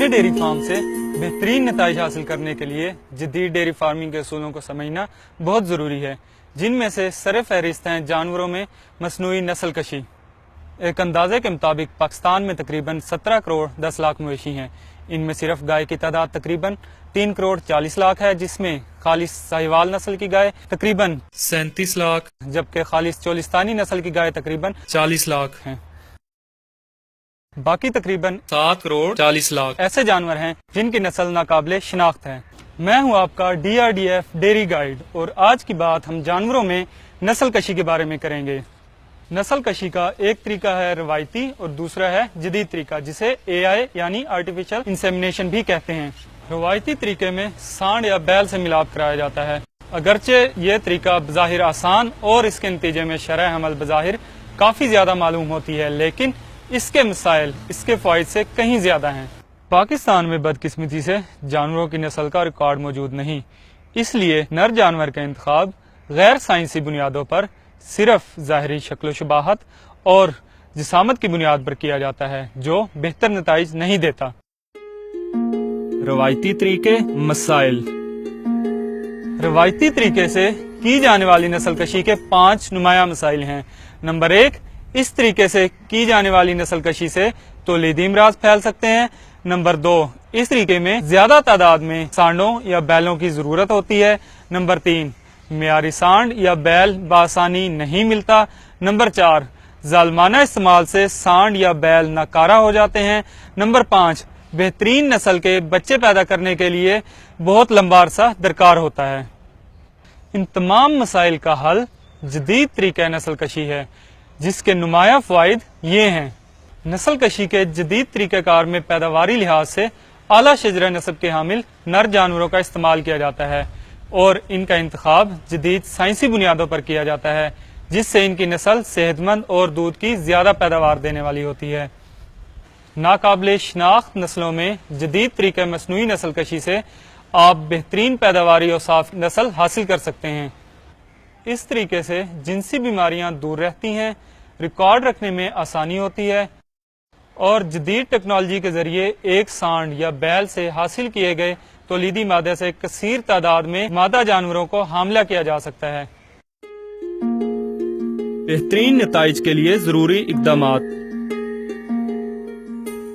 اچھے dairy farm سے بہترین نتائج حاصل کرنے کے لیے جدید ڈیری فارمنگ کے اصولوں کو سمجھنا بہت ضروری ہے، جن میں سے سر فہرست ہیں جانوروں میں مصنوعی نسل کشی۔ ایک اندازے کے مطابق پاکستان میں تقریباً 17 کروڑ 10 لاکھ مویشی ہیں۔ ان میں صرف گائے کی تعداد تقریباً 3 کروڑ 40 لاکھ ہے، جس میں خالص ساہیوال نسل کی گائے تقریباً 37 لاکھ، جبکہ خالص چولستانی نسل کی گائے تقریباً 40 لاکھ ہیں۔ باقی تقریباً 7 کروڑ 40 لاکھ ایسے جانور ہیں جن کی نسل ناقابل شناخت ہے۔ میں ہوں آپ کا DRDF ڈیری گائیڈ، اور آج کی بات ہم جانوروں میں نسل کشی کے بارے میں کریں گے۔ نسل کشی کا ایک طریقہ ہے روایتی اور دوسرا ہے جدید طریقہ، جسے AI یعنی آرٹیفیشل انسیمینیشن بھی کہتے ہیں۔ روایتی طریقے میں سانڈ یا بیل سے ملاپ کرایا جاتا ہے۔ اگرچہ یہ طریقہ بظاہر آسان اور اس کے نتیجے میں شرح عمل بظاہر کافی زیادہ معلوم ہوتی ہے، لیکن اس کے مسائل اس کے فوائد سے کہیں زیادہ ہیں۔ پاکستان میں بدقسمتی سے جانوروں کی نسل کا ریکارڈ موجود نہیں، اس لیے نر جانور کا انتخاب غیر سائنسی بنیادوں پر صرف ظاہری شکل و شباہت اور جسامت کی بنیاد پر کیا جاتا ہے، جو بہتر نتائج نہیں دیتا۔ روایتی طریقے، مسائل۔ روایتی طریقے سے کی جانے والی نسل کشی کے 5 نمایاں مسائل ہیں۔ نمبر 1، اس طریقے سے کی جانے والی نسل کشی سے تولیدی امراض پھیل سکتے ہیں۔ نمبر 2، اس طریقے میں زیادہ تعداد میں سانڈوں یا بیلوں کی ضرورت ہوتی ہے۔ نمبر 3، معیاری سانڈ یا بیل بآسانی نہیں ملتا۔ نمبر 4، ظالمانہ استعمال سے سانڈ یا بیل ناکارہ ہو جاتے ہیں۔ نمبر 5، بہترین نسل کے بچے پیدا کرنے کے لیے بہت لمبا عرصہ درکار ہوتا ہے۔ ان تمام مسائل کا حل جدید طریقہ نسل کشی ہے، جس کے نمایاں فوائد یہ ہیں۔ نسل کشی کے جدید طریقہ کار میں پیداواری لحاظ سے اعلیٰ شجرہ نسب کے حامل نر جانوروں کا استعمال کیا جاتا ہے، اور ان کا انتخاب جدید سائنسی بنیادوں پر کیا جاتا ہے، جس سے ان کی نسل صحت مند اور دودھ کی زیادہ پیداوار دینے والی ہوتی ہے۔ ناقابل شناخت نسلوں میں جدید طریقہ مصنوعی نسل کشی سے آپ بہترین پیداواری اور صاف نسل حاصل کر سکتے ہیں۔ اس طریقے سے جنسی بیماریاں دور رہتی ہیں، ریکارڈ رکھنے میں آسانی ہوتی ہے، اور جدید ٹیکنالوجی کے ذریعے ایک سانڈ یا بیل سے حاصل کیے گئے تولیدی مادے سے کثیر تعداد میں مادہ جانوروں کو حاملہ کیا جا سکتا ہے۔ بہترین نتائج کے لیے ضروری اقدامات۔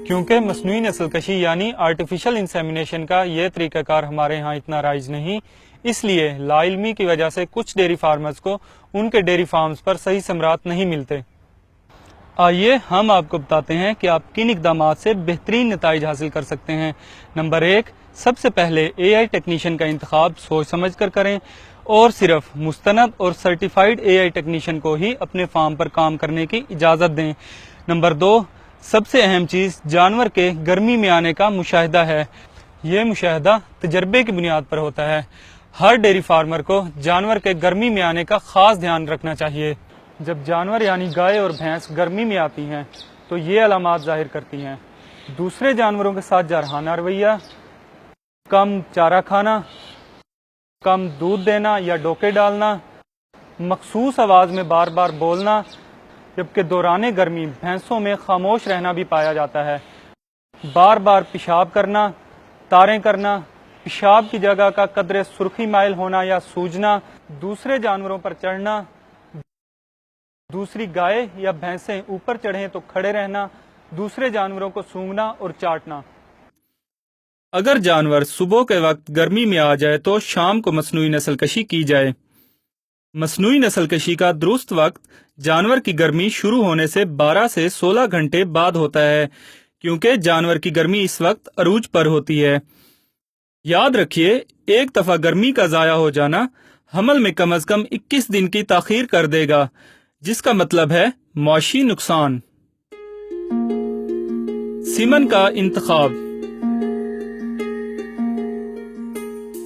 کیونکہ مصنوعی نسل کشی یعنی آرٹیفیشل انسیمینیشن کا یہ طریقہ کار ہمارے ہاں اتنا رائج نہیں، اس لیے لا علمی کی وجہ سے کچھ ڈیری فارمرز کو ان کے ڈیری فارمز پر صحیح ثمرات نہیں ملتے۔ آئیے ہم آپ کو بتاتے ہیں کہ آپ کن اقدامات سے بہترین نتائج حاصل کر سکتے ہیں۔ نمبر 1، سب سے پہلے AI ٹیکنیشین کا انتخاب سوچ سمجھ کر کریں، اور صرف مستند اور سرٹیفائیڈ AI ٹیکنیشین کو ہی اپنے فارم پر کام کرنے کی اجازت دیں۔ نمبر 2، سب سے اہم چیز جانور کے گرمی میں آنے کا مشاہدہ ہے۔ یہ مشاہدہ تجربے کی بنیاد پر ہوتا ہے۔ ہر ڈیری فارمر کو جانور کے گرمی میں آنے کا خاص دھیان رکھنا چاہیے۔ جب جانور یعنی گائے اور بھینس گرمی میں آتی ہیں تو یہ علامات ظاہر کرتی ہیں: دوسرے جانوروں کے ساتھ جارحانہ رویہ، کم چارہ کھانا، کم دودھ دینا یا ڈوکے ڈالنا، مخصوص آواز میں بار بار بولنا، جبکہ دوران گرمی بھینسوں میں خاموش رہنا بھی پایا جاتا ہے، بار بار پیشاب کرنا، تاریں کرنا، پیشاب کی جگہ کا قدرے سرخی مائل ہونا یا سوجنا، دوسرے جانوروں پر چڑھنا، دوسری گائے یا بھینسیں اوپر چڑھیں تو کھڑے رہنا، دوسرے جانوروں کو سونگھنا اور چاٹنا۔ اگر جانور صبح کے وقت گرمی میں آ جائے تو شام کو مصنوعی نسل کشی کی جائے۔ مصنوعی نسل کشی کا درست وقت جانور کی گرمی شروع ہونے سے 12 سے 16 گھنٹے بعد ہوتا ہے، کیونکہ جانور کی گرمی اس وقت عروج پر ہوتی ہے۔ یاد رکھیے، ایک دفعہ گرمی کا ضائع ہو جانا حمل میں کم از کم 21 دن کی تاخیر کر دے گا، جس کا مطلب ہے معاشی نقصان۔ سیمن کا انتخاب۔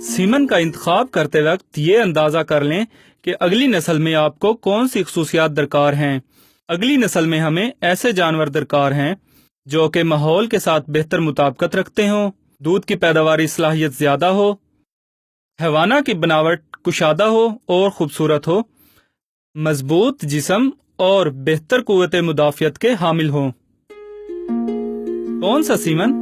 سیمن کا انتخاب کرتے وقت یہ اندازہ کر لیں کہ اگلی نسل میں آپ کو کون سی خصوصیات درکار ہیں۔ اگلی نسل میں ہمیں ایسے جانور درکار ہیں جو کہ ماحول کے ساتھ بہتر مطابقت رکھتے ہوں، دودھ کی پیداواری صلاحیت زیادہ ہو، حیوانہ کی بناوٹ کشادہ ہو اور خوبصورت ہو، مضبوط جسم اور بہتر قوت مدافعت کے حامل ہوں۔ کون سا سیمن؟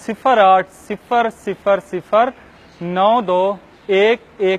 08000921